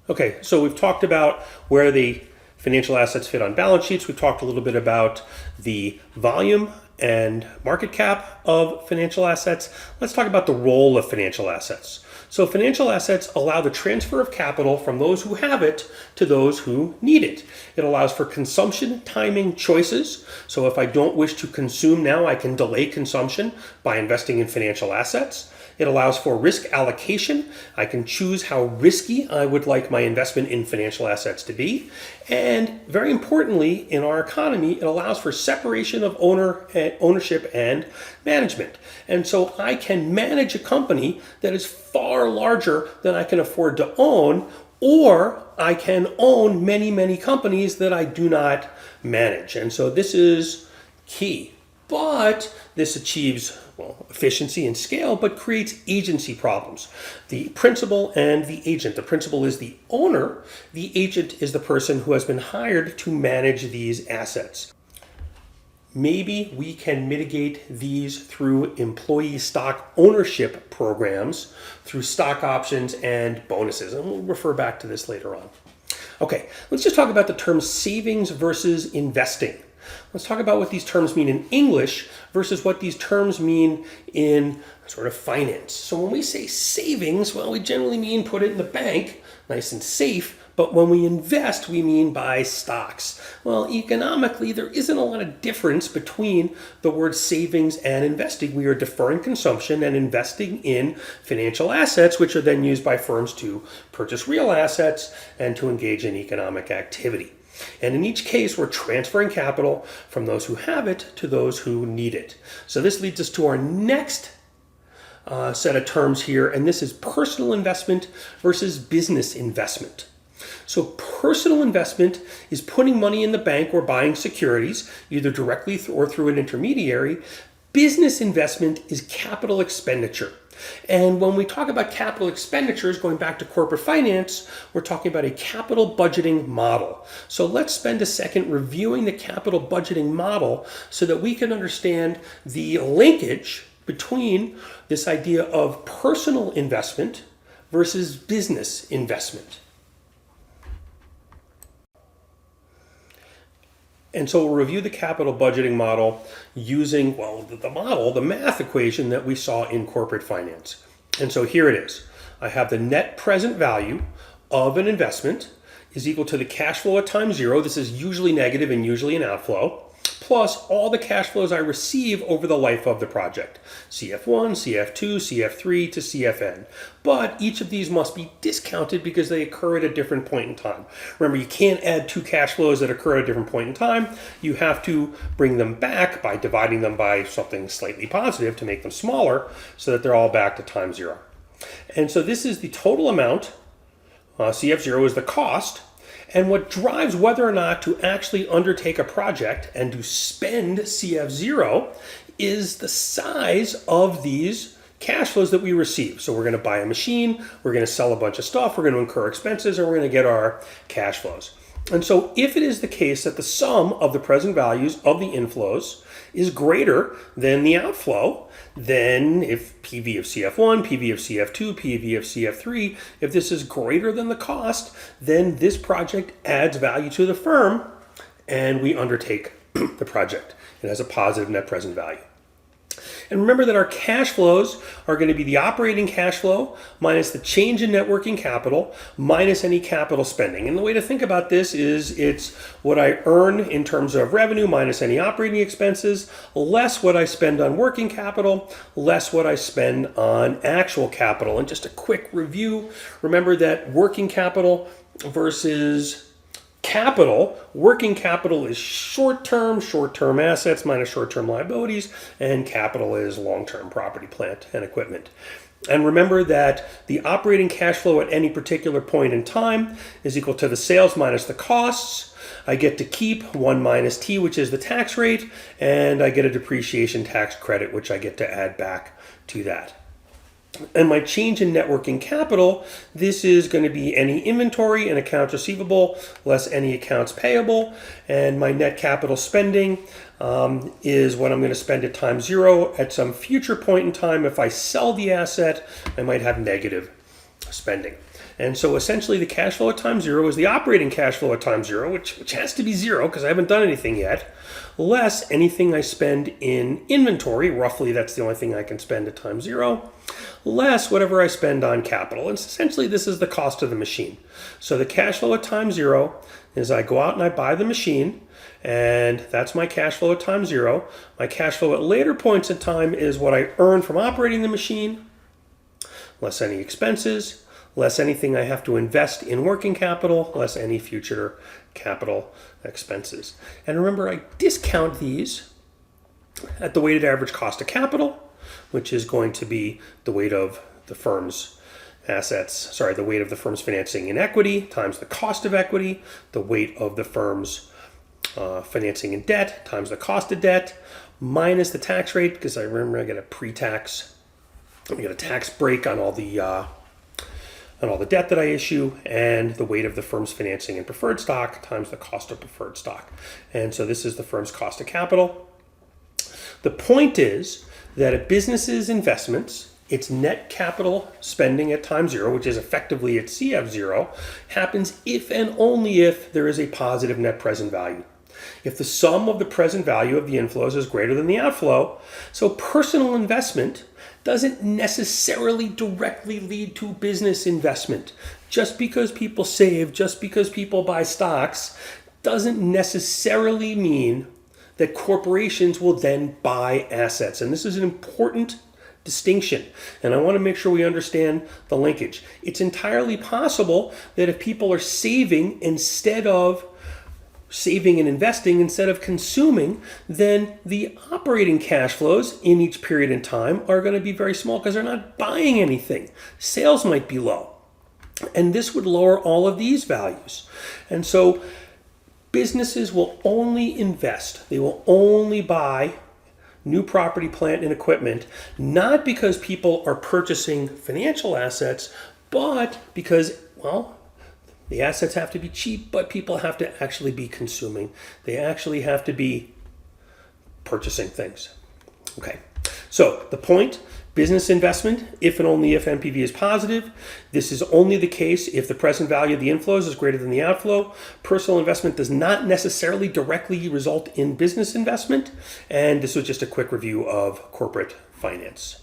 Okay, so we've talked about where the financial assets fit on balance sheets. We've talked a little bit about the volume and market cap of financial assets. Let's talk about the role of financial assets. So financial assets allow the transfer of capital from those who have it to those who need it. It allows for consumption timing choices. So if I don't wish to consume now, I can delay consumption by investing in financial assets. It allows for risk allocation. I can choose how risky I would like my investment in financial assets to be. And very importantly, in our economy, it allows for separation of ownership and management. And so I can manage a company that is far larger than I can afford to own, or I can own many, many companies that I do not manage. And so this is key. But this achieves, efficiency and scale, but creates agency problems. The principal and the agent. The principal is the owner. The agent is the person who has been hired to manage these assets. Maybe we can mitigate these through employee stock ownership programs, through stock options and bonuses. And we'll refer back to this later on. Okay, let's just talk about the term savings versus investing. Let's talk about what these terms mean in English versus what these terms mean in sort of finance. So when we say savings, we generally mean put it in the bank, nice and safe. But when we invest, we mean buy stocks. Well, economically, there isn't a lot of difference between the word savings and investing. We are deferring consumption and investing in financial assets, which are then used by firms to purchase real assets and to engage in economic activity. And in each case, we're transferring capital from those who have it to those who need it. So this leads us to our next set of terms here, and this is personal investment versus business investment. So personal investment is putting money in the bank or buying securities, either directly or through an intermediary. Business investment is capital expenditure. And when we talk about capital expenditures, going back to corporate finance, we're talking about a capital budgeting model. So let's spend a second reviewing the capital budgeting model so that we can understand the linkage between this idea of personal investment versus business investment. And so we'll review the capital budgeting model using, the math equation that we saw in corporate finance. And so here it is. I have the net present value of an investment is equal to the cash flow at time zero. This is usually negative and usually an outflow, plus all the cash flows I receive over the life of the project. CF1, CF2, CF3 to CFN. But each of these must be discounted because they occur at a different point in time. Remember, you can't add two cash flows that occur at a different point in time. You have to bring them back by dividing them by something slightly positive to make them smaller so that they're all back to time zero. And so this is the total amount. CF0 is the cost. And what drives whether or not to actually undertake a project and to spend CF0 is the size of these cash flows that we receive. So we're going to buy a machine, we're going to sell a bunch of stuff, we're going to incur expenses, and we're going to get our cash flows. And so if it is the case that the sum of the present values of the inflows is greater than the outflow, then if PV of CF1, PV of CF2, PV of CF3, if this is greater than the cost, then this project adds value to the firm and we undertake the project. It has a positive net present value. And remember that our cash flows are going to be the operating cash flow minus the change in net working capital minus any capital spending. And the way to think about this is it's what I earn in terms of revenue minus any operating expenses, less what I spend on working capital, less what I spend on actual capital. And just a quick review, remember that working capital versus capital, working capital is short-term assets minus short-term liabilities, and capital is long-term property, plant, and equipment. And remember that the operating cash flow at any particular point in time is equal to the sales minus the costs. I get to keep 1 minus T, which is the tax rate, and I get a depreciation tax credit, which I get to add back to that. And my change in net working capital, this is going to be any inventory and accounts receivable less any accounts payable. And my net capital spending is what I'm going to spend at time zero. At some future point in time, if I sell the asset, I might have negative spending. And so essentially the cash flow at time zero is the operating cash flow at time zero, which has to be zero because I haven't done anything yet, less anything I spend in inventory. Roughly, that's the only thing I can spend at time zero, less whatever I spend on capital. And essentially, this is the cost of the machine. So the cash flow at time zero is I go out and I buy the machine, and that's my cash flow at time zero. My cash flow at later points in time is what I earn from operating the machine, less any expenses, less anything I have to invest in working capital, less any future capital expenses. And remember, I discount these at the weighted average cost of capital, which is going to be the weight of the firm's the weight of the firm's financing in equity times the cost of equity, the weight of the firm's financing in debt times the cost of debt, minus the tax rate, because I remember I get a pre-tax, I get a tax break on all the debt that I issue, and the weight of the firm's financing in preferred stock times the cost of preferred stock. And so this is the firm's cost of capital. The point is that a business's investments, its net capital spending at time zero, which is effectively at CF zero, happens if and only if there is a positive net present value. If the sum of the present value of the inflows is greater than the outflow, so personal investment doesn't necessarily directly lead to business investment. Just because people save, just because people buy stocks, doesn't necessarily mean that corporations will then buy assets. And this is an important distinction, and I want to make sure we understand the linkage. It's entirely possible that if people are saving and investing instead of consuming, then the operating cash flows in each period in time are going to be very small because they're not buying anything. Sales might be low, and this would lower all of these values. And so businesses will only invest, they will only buy new property, plant, and equipment, not because people are purchasing financial assets, but because, well, the assets have to be cheap, but people have to actually be consuming. They actually have to be purchasing things. Okay, so the point, business investment, if and only if NPV is positive. This is only the case if the present value of the inflows is greater than the outflow. Personal investment does not necessarily directly result in business investment. And this was just a quick review of corporate finance.